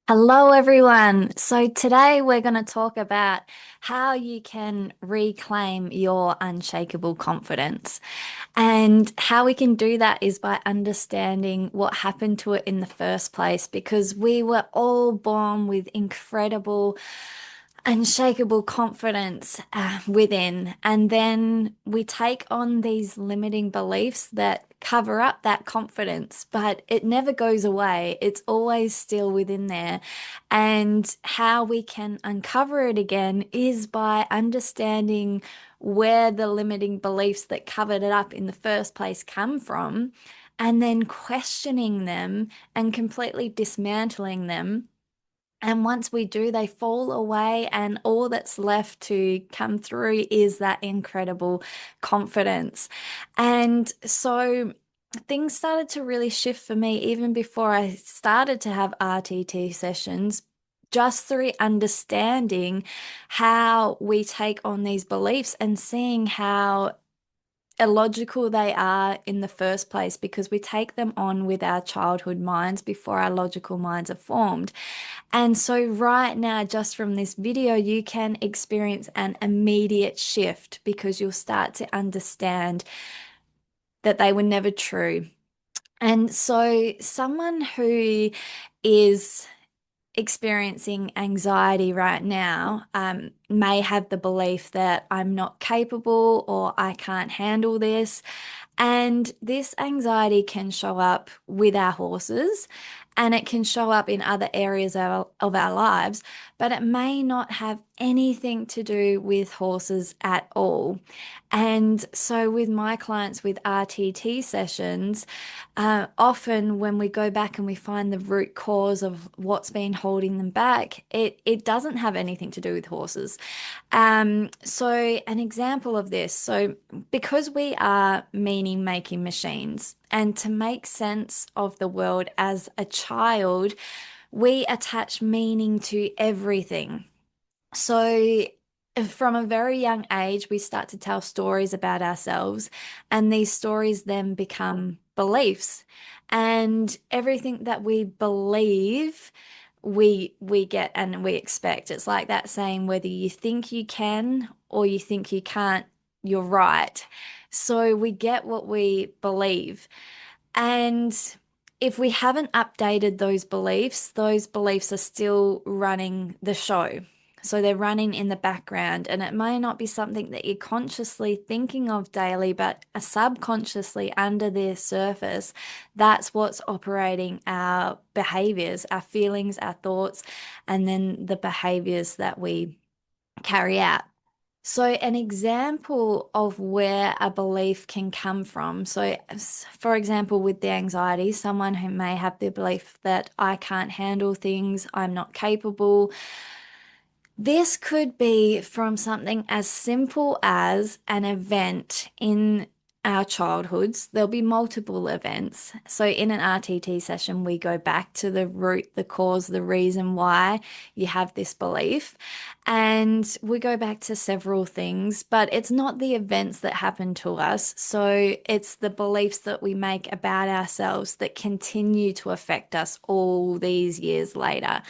Hello, everyone. So, today we're going to talk about how you can reclaim your unshakable confidence. And how we can do that is by understanding what happened to it in the first place, because we were all born with incredible unshakable confidence within. And then we take on these limiting beliefs that cover up that confidence, but it never goes away. It's always still within there. And how we can uncover it again is by understanding where the limiting beliefs that covered it up in the first place come from, and then questioning them and completely dismantling them. And once we do, they fall away, and all that's left to come through is that incredible confidence. And so things started to really shift for me even before I started to have RTT sessions, just through understanding how we take on these beliefs and seeing how illogical they are in the first place, because we take them on with our childhood minds before our logical minds are formed. And so, right now, just from this video, you can experience an immediate shift because you'll start to understand that they were never true. And so, someone who is experiencing anxiety right now may have the belief that I'm not capable or I can't handle this. And this anxiety can show up with our horses, and it can show up in other areas of our lives, but it may not have anything to do with horses at all. And so, with my clients with RTT sessions, often when we go back and we find the root cause of what's been holding them back, it doesn't have anything to do with horses. So an example of this, so because we are meaning making machines, and to make sense of the world as a child, we attach meaning to everything. So, from a very young age, we start to tell stories about ourselves, and these stories then become beliefs. And everything that we believe, we get and we expect. It's like that saying, whether you think you can or you think you can't, you're right. So we get what we believe. And if we haven't updated those beliefs are still running the show. So they're running in the background, and it may not be something that you're consciously thinking of daily, but subconsciously under the surface, that's what's operating our behaviors, our feelings, our thoughts, and then the behaviors that we carry out. So, an example of where a belief can come from. So, for example, with the anxiety, someone who may have the belief that I can't handle things, I'm not capable. This could be from something as simple as an event in our childhoods. There'll be multiple events. So, in an RTT session, we go back to the root, the cause, the reason why you have this belief. And we go back to several things, but it's not the events that happen to us. So, it's the beliefs that we make about ourselves that continue to affect us all these years later.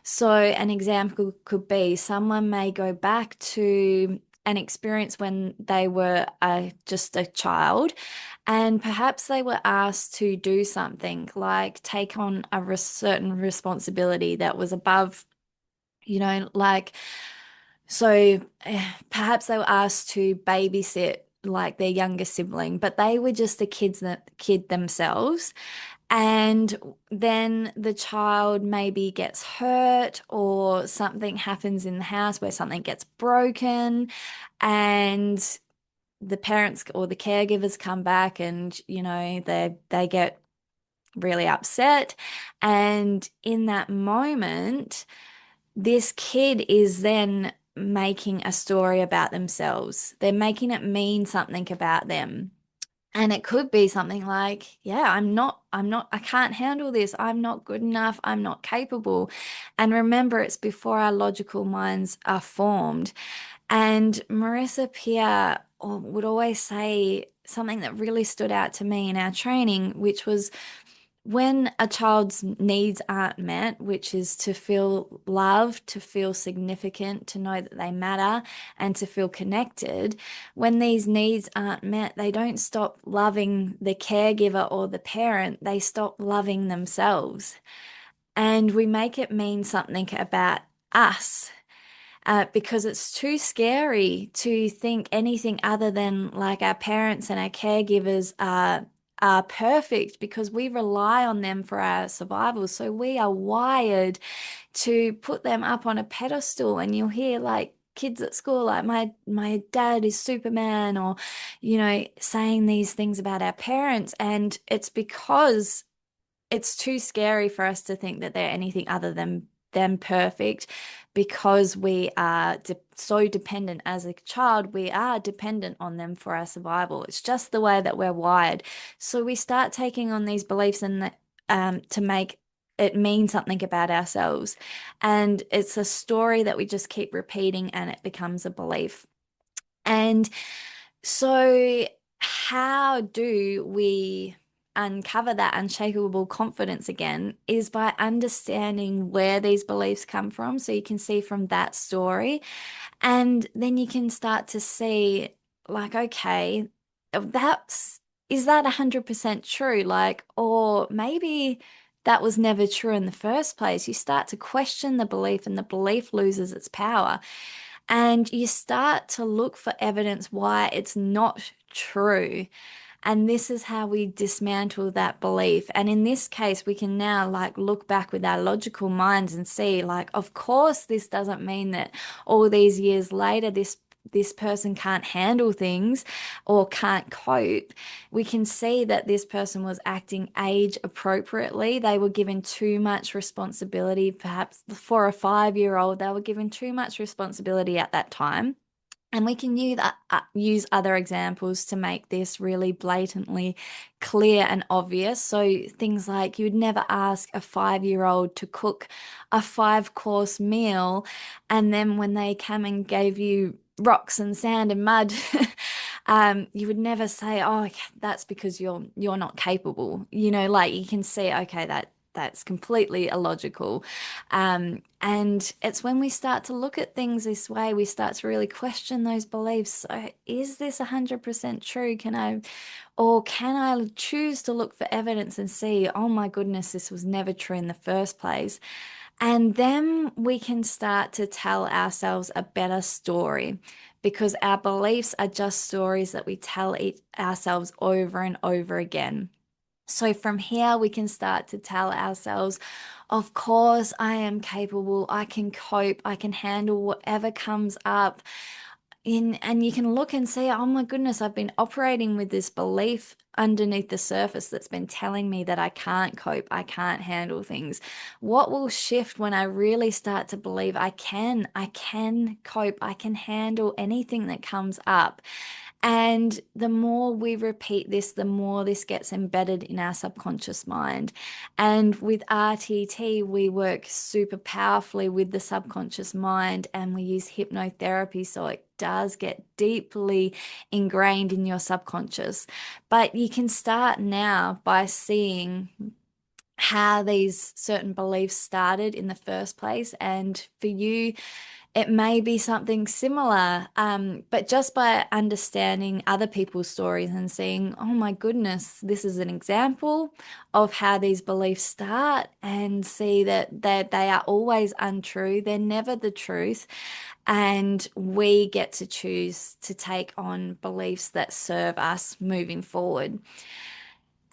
So, an example could be someone may go back to an experience when they were just a child, and perhaps they were asked to do something like take on a certain responsibility that was above, like, so perhaps they were asked to babysit like their younger sibling, but they were just a kid themselves. And then the child maybe gets hurt, or something happens in the house where something gets broken, and the parents or the caregivers come back, and they get really upset. And in that moment, this kid is then making a story about themselves. They're making it mean something about them. And it could be something like, yeah, I can't handle this. I'm not good enough. I'm not capable. And remember, it's before our logical minds are formed. And Marissa Peer would always say something that really stood out to me in our training, which was when a child's needs aren't met, which is to feel loved, to feel significant, to know that they matter, and to feel connected, when these needs aren't met, they don't stop loving the caregiver or the parent, they stop loving themselves. And we make it mean something about us because it's too scary to think anything other than like our parents and our caregivers are perfect because we rely on them for our survival. So we are wired to put them up on a pedestal, and you'll hear like kids at school like my dad is Superman, or saying these things about our parents, and it's because it's too scary for us to think that they're anything other than perfect because we are so dependent as a child. We are dependent on them for our survival. It's just the way that we're wired. So we start taking on these beliefs and to make it mean something about ourselves. And it's a story that we just keep repeating and it becomes a belief. And so, how do we uncover that unshakable confidence again? Is by understanding where these beliefs come from. So you can see from that story, and then you can start to see, like, okay, that's is that 100% true? Like, or maybe that was never true in the first place. You start to question the belief, and the belief loses its power. And you start to look for evidence why it's not true. And this is how we dismantle that belief. And in this case, we can now like look back with our logical minds and see, like, of course, this doesn't mean that all these years later, this person can't handle things or can't cope. We can see that this person was acting age appropriately. They were given too much responsibility. Perhaps for a 5-year-old, they were given too much responsibility at that time. And we can use other examples to make this really blatantly clear and obvious. So things like you would never ask a 5-year-old to cook a 5-course meal, and then when they come and gave you rocks and sand and mud, you would never say, "Oh, that's because you're not capable." Like you can see, okay, that's completely illogical. And it's when we start to look at things this way, we start to really question those beliefs. So, is this 100% true? Can I choose to look for evidence and see, oh my goodness, this was never true in the first place? And then we can start to tell ourselves a better story because our beliefs are just stories that we tell ourselves over and over again. So from here, we can start to tell ourselves, of course, I am capable, I can cope, I can handle whatever comes up. And you can look and see, oh my goodness, I've been operating with this belief underneath the surface that's been telling me that I can't cope, I can't handle things. What will shift when I really start to believe I can cope, I can handle anything that comes up? And the more we repeat this, the more this gets embedded in our subconscious mind. And with RTT, we work super powerfully with the subconscious mind and we use hypnotherapy so it does get deeply ingrained in your subconscious. But you can start now by seeing how these certain beliefs started in the first place. And for you, it may be something similar, but just by understanding other people's stories and seeing, oh my goodness, this is an example of how these beliefs start, and see that they are always untrue. They're never the truth. And we get to choose to take on beliefs that serve us moving forward.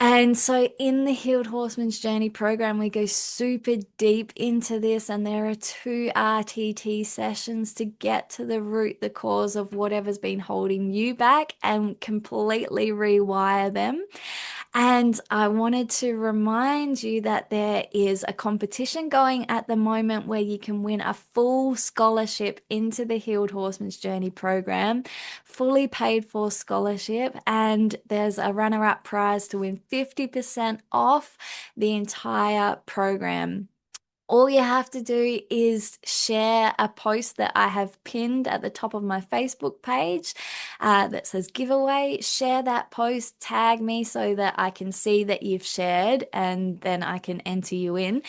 And so in the Healed Horseman's Journey program, we go super deep into this, and there are 2 RTT sessions to get to the root, the cause of whatever's been holding you back and completely rewire them. And I wanted to remind you that there is a competition going at the moment where you can win a full scholarship into the Healed Horseman's Journey program, fully paid for scholarship. And there's a runner-up prize to win 50% off the entire program. All you have to do is share a post that I have pinned at the top of my Facebook page that says giveaway. Share that post, tag me so that I can see that you've shared, and then I can enter you in.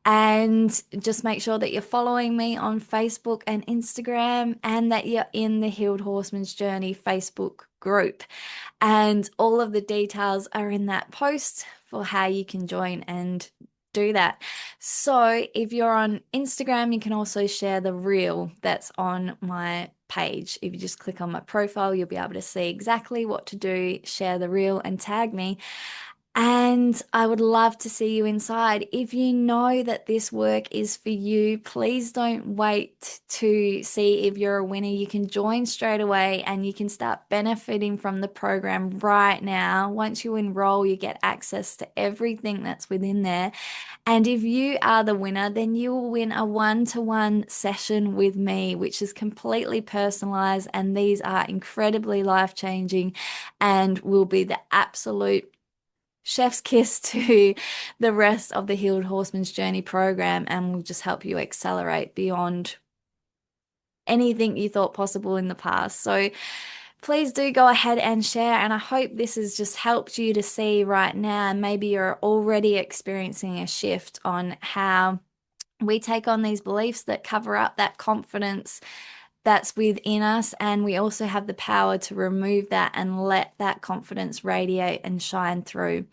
And just make sure that you're following me on Facebook and Instagram, and that you're in the Healed Horseman's Journey Facebook group. And all of the details are in that post for how you can join and do that. So if you're on Instagram, you can also share the reel that's on my page. If you just click on my profile, you'll be able to see exactly what to do, share the reel and tag me. And I would love to see you inside. If you know that this work is for you, please don't wait to see if you're a winner. You can join straight away and you can start benefiting from the program right now. Once you enroll, you get access to everything that's within there. And if you are the winner, then you will win a one-to-one session with me, which is completely personalized. And these are incredibly life-changing and will be the absolute chef's kiss to the rest of the Healed Horseman's Journey program, and will just help you accelerate beyond anything you thought possible in the past. So please do go ahead and share. And I hope this has just helped you to see right now. And maybe you're already experiencing a shift on how we take on these beliefs that cover up that confidence that's within us. And we also have the power to remove that and let that confidence radiate and shine through.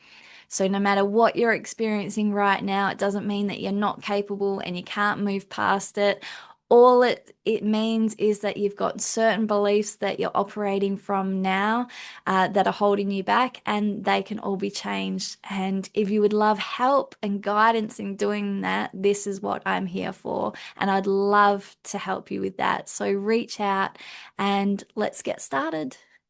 So no matter what you're experiencing right now, it doesn't mean that you're not capable and you can't move past it. All it means is that you've got certain beliefs that you're operating from now that are holding you back, and they can all be changed. And if you would love help and guidance in doing that, this is what I'm here for. And I'd love to help you with that. So reach out and let's get started.